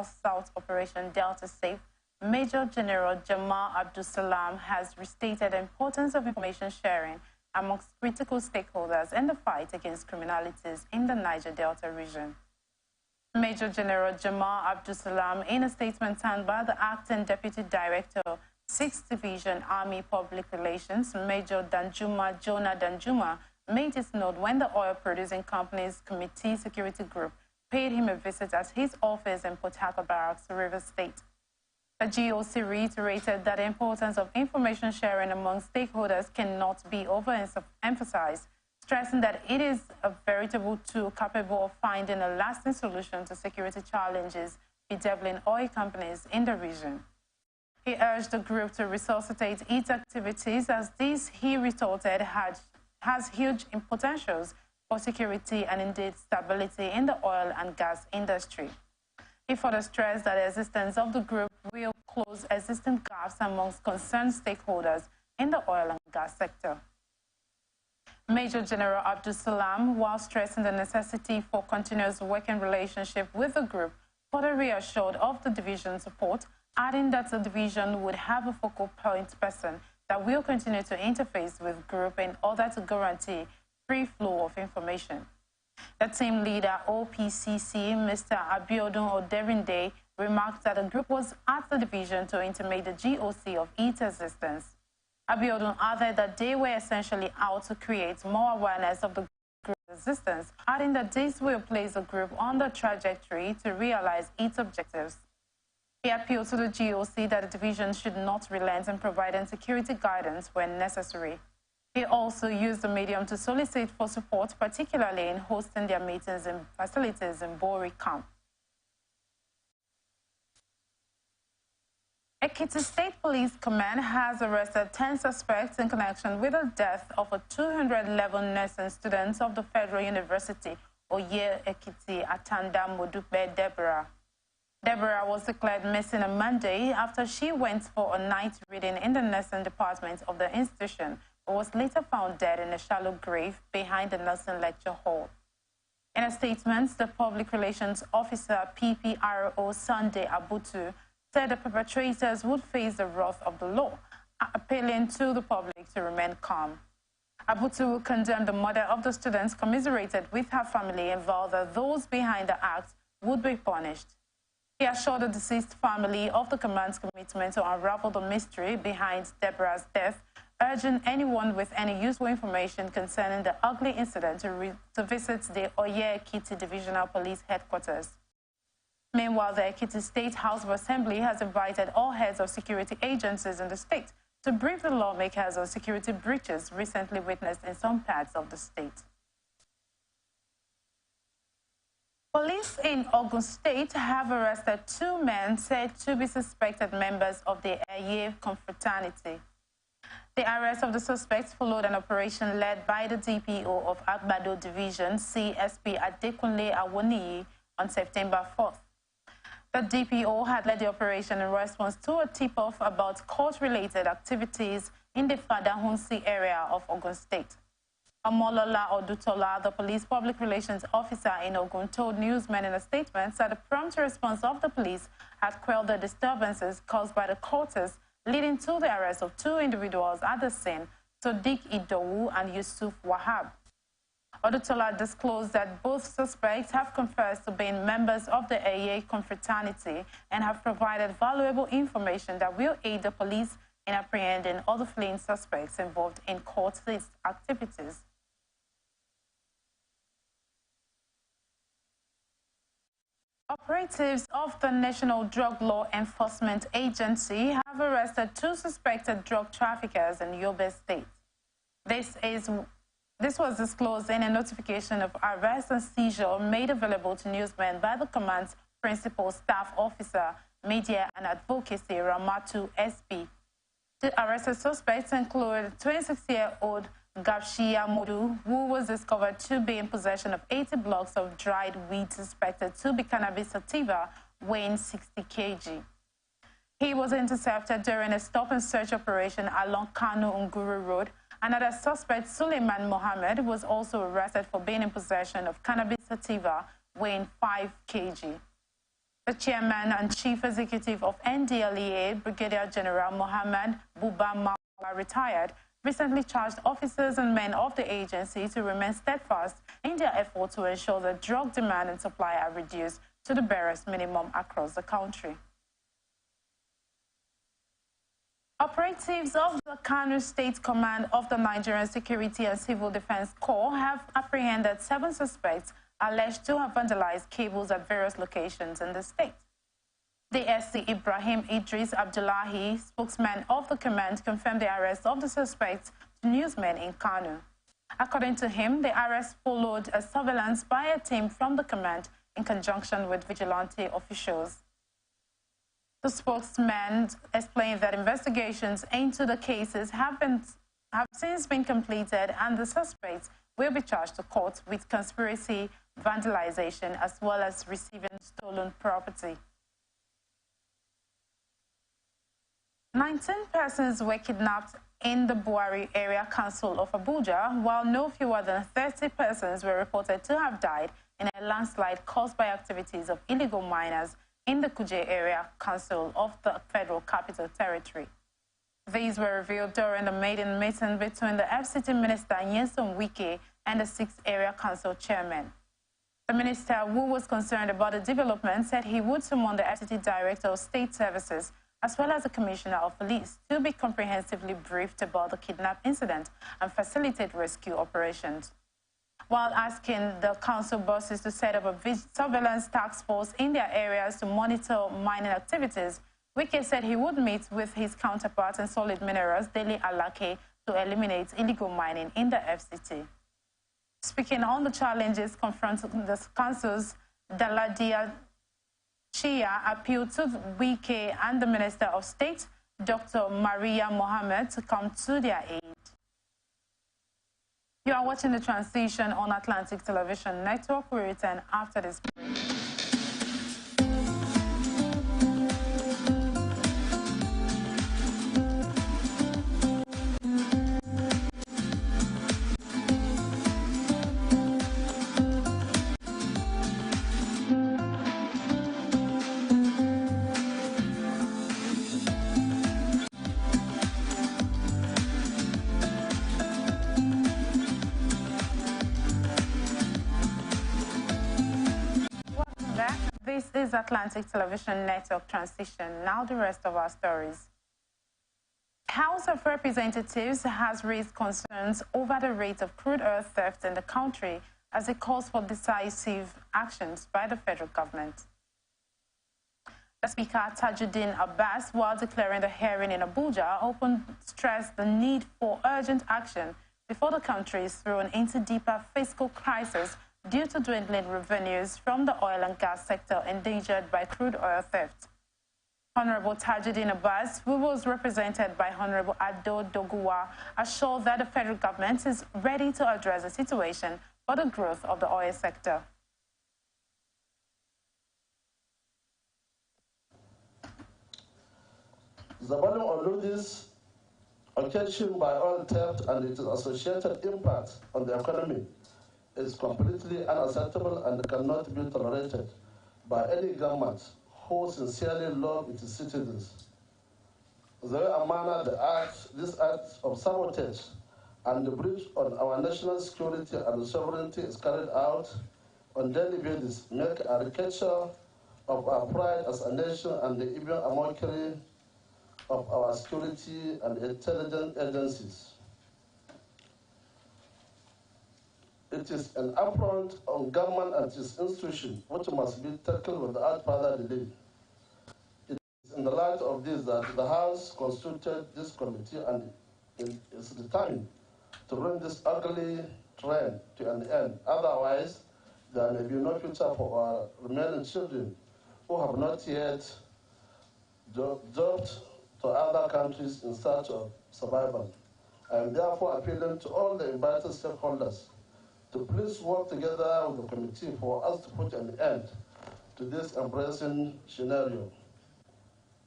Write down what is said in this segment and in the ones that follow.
South-South Operation Delta Safe, Major General Jamal Abdul Salam has restated the importance of information sharing amongst critical stakeholders in the fight against criminalities in the Niger Delta region. Major General Jamal Abdul Salam, in a statement signed by the Acting Deputy Director, 6th Division Army Public Relations, Major Jonah Danjuma, made his note when the Oil Producing Companies Committee Security Group paid him a visit at his office in Port Harcourt Barracks, Rivers State. The GOC reiterated that the importance of information sharing among stakeholders cannot be overemphasized, stressing that it is a veritable tool capable of finding a lasting solution to security challenges bedeviling oil companies in the region. He urged the group to resuscitate its activities as this, he retorted, has huge potentials for security and indeed stability in the oil and gas industry. He further stressed that the existence of the group will close existing gaps amongst concerned stakeholders in the oil and gas sector. Major General Abdul Salam, while stressing the necessity for continuous working relationship with the group, further reassured of the division's support, adding that the division would have a focal point person that will continue to interface with group in order to guarantee free flow of information. The team leader, OPCC, Mr. Abiodun Oderinde, remarked that the group was at the division to intimate the GOC of its existence. Abiodun added that they were essentially out to create more awareness of the group's existence, adding that this will place the group on the trajectory to realize its objectives. He appealed to the GOC that the division should not relent in providing security guidance when necessary. He also used the medium to solicit for support, particularly in hosting their meetings in facilities in Bori Camp. Ekiti State Police Command has arrested 10 suspects in connection with the death of a 211 nursing student of the Federal University, Oye Ekiti Atanda Modupe Deborah. Deborah was declared missing on Monday after she went for a night reading in the nursing department of the institution, but was later found dead in a shallow grave behind the nursing lecture hall. In a statement, the Public Relations Officer, PPRO Sunday Abutu, said the perpetrators would face the wrath of the law, appealing to the public to remain calm. Abutu condemned the mother of the students, commiserated with her family, and vowed that those behind the act would be punished. He assured the deceased family of the command's commitment to unravel the mystery behind Deborah's death, urging anyone with any useful information concerning the ugly incident to visit the Oye Ekiti Divisional Police Headquarters. Meanwhile, the Ekiti State House of Assembly has invited all heads of security agencies in the state to brief the lawmakers on security breaches recently witnessed in some parts of the state. Police in Ogun State have arrested 2 men said to be suspected members of the Eye confraternity. The arrest of the suspects followed an operation led by the DPO of Agbado Division, CSP Adekunle Awoniyi, on September 4th. The DPO had led the operation in response to a tip-off about court-related activities in the Fadahunsi area of Ogun State. Amolola Odutola, the police public relations officer in Ogun, told newsmen in a statement that the prompt response of the police had quelled the disturbances caused by the courters, leading to the arrest of 2 individuals at the scene, Sodiq Idowu and Yusuf Wahab. Odutola disclosed that both suspects have confessed to being members of the AA confraternity and have provided valuable information that will aid the police in apprehending other fleeing suspects involved in court-based activities. Operatives of the National Drug Law Enforcement Agency have arrested 2 suspected drug traffickers in Yobe State. This was disclosed in a notification of arrest and seizure made available to newsmen by the command's principal staff officer, media and advocacy, Ramatu SB. The arrested suspects include 26-year-old Gabshia Modu, who was discovered to be in possession of 80 blocks of dried weed suspected to be cannabis sativa, weighing 60 kg. He was intercepted during a stop-and-search operation along Kano Nguru Road. Another suspect, Suleiman Mohammed, was also arrested for being in possession of cannabis sativa weighing 5 kg. The The chairman and chief executive of NDLEA, Brigadier General Mohammed Buba Mawa, retired, recently charged officers and men of the agency to remain steadfast in their effort to ensure that drug demand and supply are reduced to the barest minimum across the country. Operatives of the Kano State Command of the Nigerian Security and Civil Defense Corps have apprehended 7 suspects alleged to have vandalized cables at various locations in the state. The SC Ibrahim Idris Abdullahi, spokesman of the command, confirmed the arrest of the suspects to newsmen in Kano. According to him, the arrest followed a surveillance by a team from the command in conjunction with vigilante officials. The spokesman explained that investigations into the cases have since been completed, and the suspects will be charged to court with conspiracy, vandalization, as well as receiving stolen property. 19 persons were kidnapped in the Buhari Area Council of Abuja, while no fewer than 30 persons were reported to have died in a landslide caused by activities of illegal miners in the Kuje Area Council of the Federal Capital Territory. These were revealed during the maiden meeting between the FCT Minister Nyesom Wike and the 6th Area Council Chairman. The minister, who was concerned about the development, said he would summon the FCT Director of State Services as well as the Commissioner of Police to be comprehensively briefed about the kidnap incident and facilitate rescue operations. While asking the council bosses to set up a surveillance task force in their areas to monitor mining activities, Wike said he would meet with his counterpart in solid minerals, Dele Alake, to eliminate illegal mining in the FCT. Speaking on the challenges confronting the councils, Daladia Chia appealed to Wike and the Minister of State, Dr. Maria Mohammed, to come to their aid. You are watching The Transition on Atlantic Television Network. We return after this break. This is Atlantic Television Network Transition. Now the rest of our stories. House of Representatives has raised concerns over the rate of crude oil theft in the country as it calls for decisive actions by the federal government. The Speaker, Tajuddin Abbas, while declaring the hearing in Abuja, stressed the need for urgent action before the country is thrown into deeper fiscal crisis due to dwindling revenues from the oil and gas sector endangered by crude oil theft. Honorable Tajuddin Abbas, who was represented by Honorable Ado Doguwa, assured that the federal government is ready to address the situation for the growth of the oil sector. The volume of losses occasioned by oil theft and its associated impact on the economy is completely unacceptable and cannot be tolerated by any government who sincerely love its citizens. The way and manner this act of sabotage and the breach on our national security and sovereignty is carried out on daily basis make a caricature of our pride as a nation and even a mockery of our security and intelligence agencies. It is an affront on government and its institutions which must be tackled without further delay. It is in the light of this that the House constituted this committee and it is determined to bring this ugly trend to an end. Otherwise, there may be no future for our remaining children who have not yet jumped to other countries in search of survival. I am therefore appealing to all the invited stakeholders to please work together with the committee for us to put an end to this embarrassing scenario.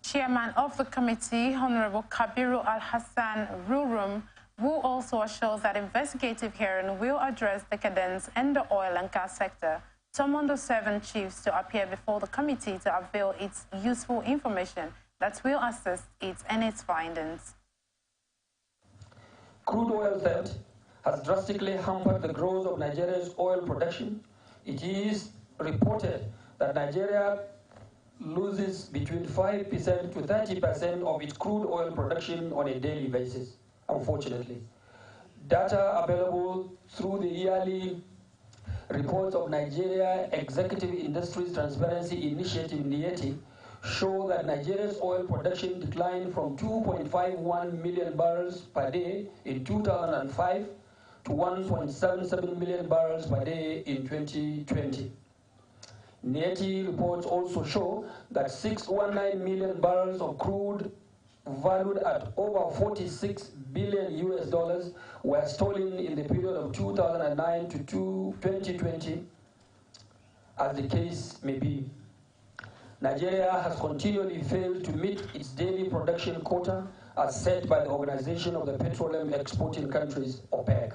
Chairman of the committee, Honorable Kabiru Al-Hassan Rurum, who also assured that investigative hearing will address decadence in the oil and gas sector, summoned the 7 chiefs to appear before the committee to avail its useful information that will assist it in its findings. Crude oil theft has drastically hampered the growth of Nigeria's oil production. It is reported that Nigeria loses between 5% to 30% of its crude oil production on a daily basis, unfortunately. Data available through the yearly reports of Nigeria Executive Industries Transparency Initiative, NIETI, show that Nigeria's oil production declined from 2.51 million barrels per day in 2005 to 1.77 million barrels per day in 2020. NIETI reports also show that 619 million barrels of crude valued at over 46 billion US dollars were stolen in the period of 2009 to 2020, as the case may be. Nigeria has continually failed to meet its daily production quota as set by the Organization of the Petroleum Exporting Countries, OPEC.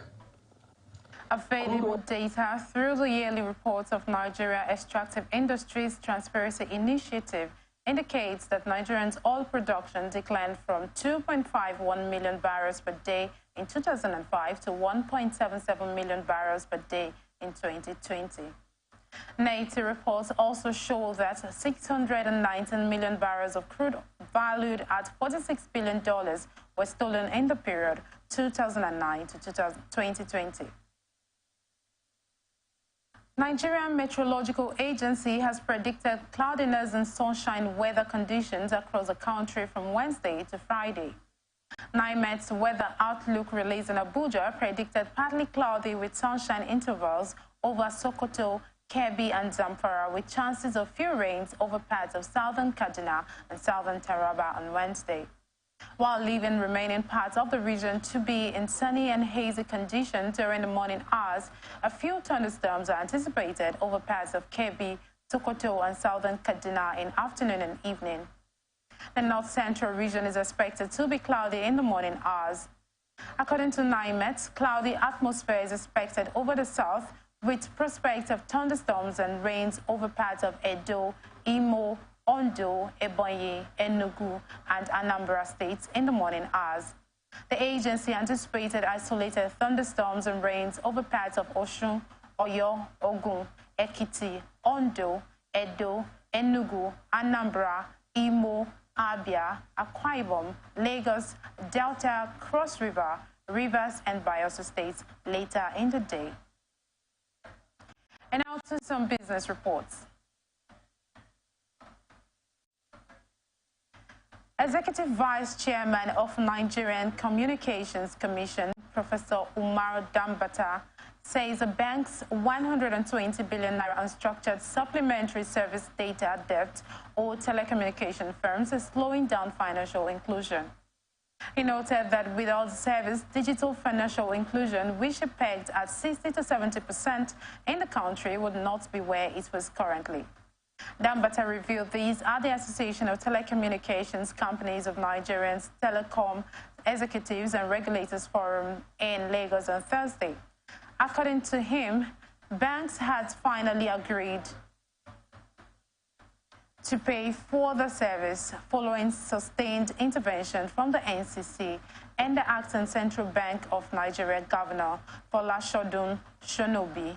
Available data through the yearly reports of Nigeria Extractive Industries Transparency Initiative indicates that Nigerians' oil production declined from 2.51 million barrels per day in 2005 to 1.77 million barrels per day in 2020. NIETI reports also show that 619 million barrels of crude valued at $46 billion were stolen in the period 2009 to 2020. Nigerian Meteorological Agency has predicted cloudiness and sunshine weather conditions across the country from Wednesday to Friday. NIMET's weather outlook released in Abuja predicted partly cloudy with sunshine intervals over Sokoto, Kebbi and Zamfara, with chances of few rains over parts of southern Kaduna and southern Taraba on Wednesday, while leaving remaining parts of the region to be in sunny and hazy conditions during the morning hours. A few thunderstorms are anticipated over parts of Kebbi, Sokoto and southern Kaduna in afternoon and evening. The north-central region is expected to be cloudy in the morning hours. According to NIMET, cloudy atmosphere is expected over the south, with prospect of thunderstorms and rains over parts of Edo, Imo, Ondo, Ebonyi, Enugu, and Anambra states in the morning hours. The agency anticipated isolated thunderstorms and rains over parts of Osun, Oyo, Ogun, Ekiti, Ondo, Edo, Enugu, Anambra, Imo, Abia, Akwa Ibom, Lagos, Delta, Cross River, Rivers, and Bayelsa states later in the day. And now to some business reports. Executive Vice Chairman of Nigerian Communications Commission, Professor Umar Dambata, says the bank's 120 billion naira unstructured supplementary service data debt or telecommunication firms is slowing down financial inclusion. He noted that without service, digital financial inclusion, which he pegged at 60 to 70% in the country, would not be where it was currently. Dambata revealed these at the Association of Telecommunications Companies of Nigerians Telecom Executives and Regulators Forum in Lagos on Thursday. According to him, banks had finally agreed to pay for the service following sustained intervention from the NCC and the acting Central Bank of Nigeria Governor Folashodun Shonobi.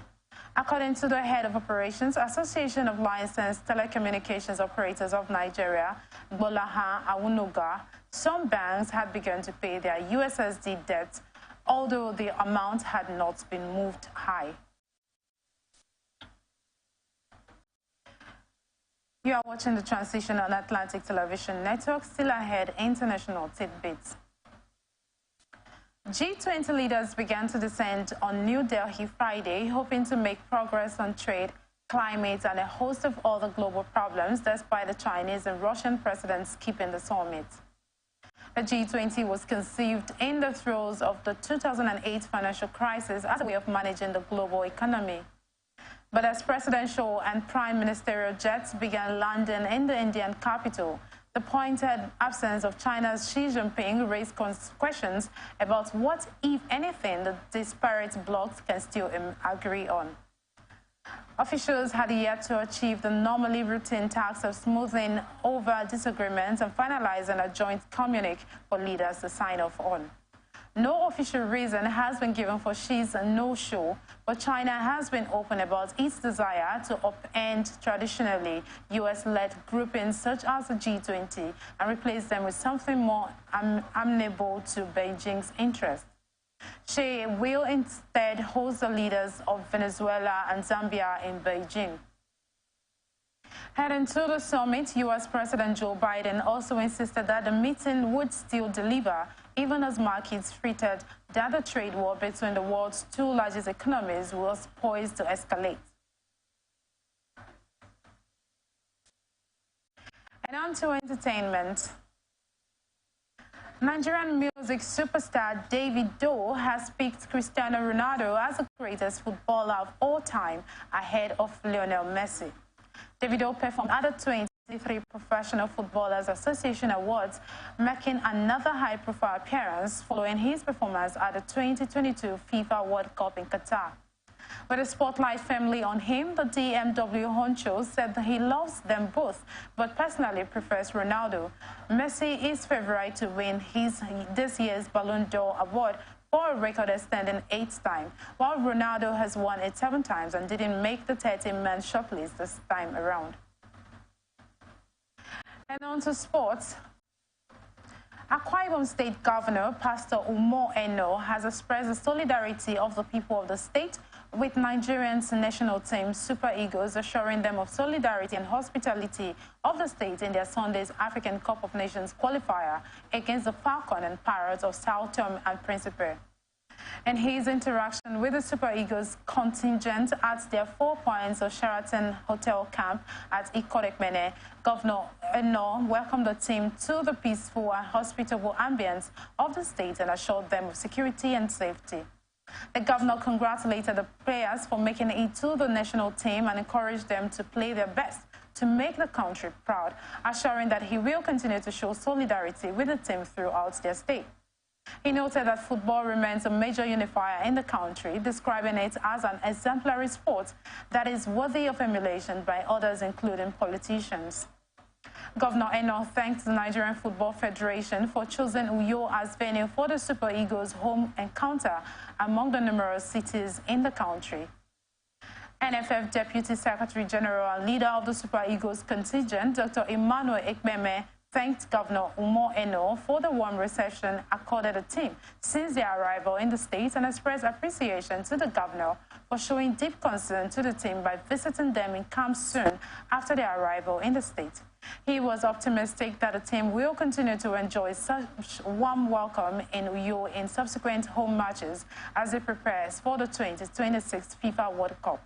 According to the head of operations, Association of Licensed Telecommunications Operators of Nigeria, Gbolahan Awunoga, some banks had begun to pay their USSD debt, although the amount had not been moved high. You are watching the Transition on Atlantic Television Network. Still ahead, international tidbits. G20 leaders began to descend on New Delhi Friday, hoping to make progress on trade, climate, and a host of other global problems, despite the Chinese and Russian presidents keeping the summit. The G20 was conceived in the throes of the 2008 financial crisis as a way of managing the global economy. But as presidential and prime ministerial jets began landing in the Indian capital, the pointed absence of China's Xi Jinping raised questions about what, if anything, the disparate blocs can still agree on. Officials had yet to achieve the normally routine task of smoothing over disagreements and finalizing a joint communique for leaders to sign off on. No official reason has been given for Xi's no-show, but China has been open about its desire to upend traditionally U.S.-led groupings such as the G20 and replace them with something more amenable to Beijing's interests. Xi will instead host the leaders of Venezuela and Zambia in Beijing. Heading to the summit, U.S. President Joe Biden also insisted that the meeting would still deliver, even as markets fretted that the trade war between the world's two largest economies was poised to escalate. And on to entertainment. Nigerian music superstar Davido has picked Cristiano Ronaldo as the greatest footballer of all time, ahead of Lionel Messi. Davido performed at the 2023 Professional Footballers Association Awards, making another high-profile appearance following his performance at the 2022 FIFA World Cup in Qatar. With the spotlight firmly on him, the DMW honcho said that he loves them both, but personally prefers Ronaldo. Messi is favourite to win this year's Ballon d'Or award for a record-extending 8th time, while Ronaldo has won it 7 times and didn't make the 30-man shortlist this time around. And on to sports. Akwa Ibom State Governor Pastor Umo Eno has expressed the solidarity of the people of the state with Nigerians national team Super Eagles, assuring them of solidarity and hospitality of the state in their Sunday's African Cup of Nations qualifier against the Falcon and Pirates of Sao Tome and Principe. In his interaction with the Super Eagles contingent at their 4 points of Sheraton Hotel camp at Ikorekmene, Governor Eno welcomed the team to the peaceful and hospitable ambience of the state and assured them of security and safety. The governor congratulated the players for making it to the national team and encouraged them to play their best to make the country proud, assuring that he will continue to show solidarity with the team throughout their stay. He noted that football remains a major unifier in the country, describing it as an exemplary sport that is worthy of emulation by others, including politicians. Governor Eno thanked the Nigerian Football Federation for choosing Uyo as venue for the Super Eagles' home encounter among the numerous cities in the country. NFF Deputy Secretary General and leader of the Super Eagles contingent, Dr. Emmanuel Ekmeme, thanked Governor Umo Eno for the warm reception accorded the team since their arrival in the state and expressed appreciation to the governor for showing deep concern to the team by visiting them in camp soon after their arrival in the state. He was optimistic that the team will continue to enjoy such warm welcome in Uyo in subsequent home matches as it prepares for the 2026 FIFA World Cup.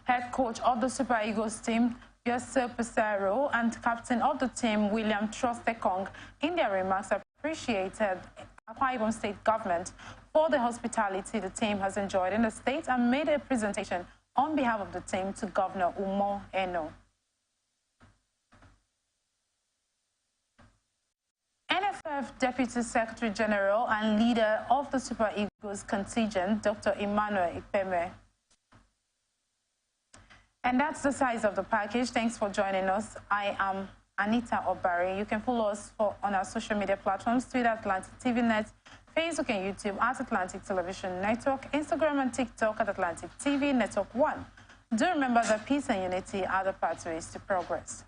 Head coach of the Super Eagles team, Yosef Pesaro, and captain of the team, William Trostekong, in their remarks appreciated Akwa Ibom State government for the hospitality the team has enjoyed in the state and made a presentation on behalf of the team to Governor Umo Eno. NFF Deputy Secretary General and leader of the Super Eagles contingent, Dr. Emmanuel Ikpeme. And that's the size of the package. Thanks for joining us. I am Anita Obari. You can follow us on our social media platforms, Twitter, Atlantic TV Net, Facebook and YouTube at Atlantic Television Network, Instagram and TikTok at Atlantic TV Network 1. Do remember that peace and unity are the pathways to progress.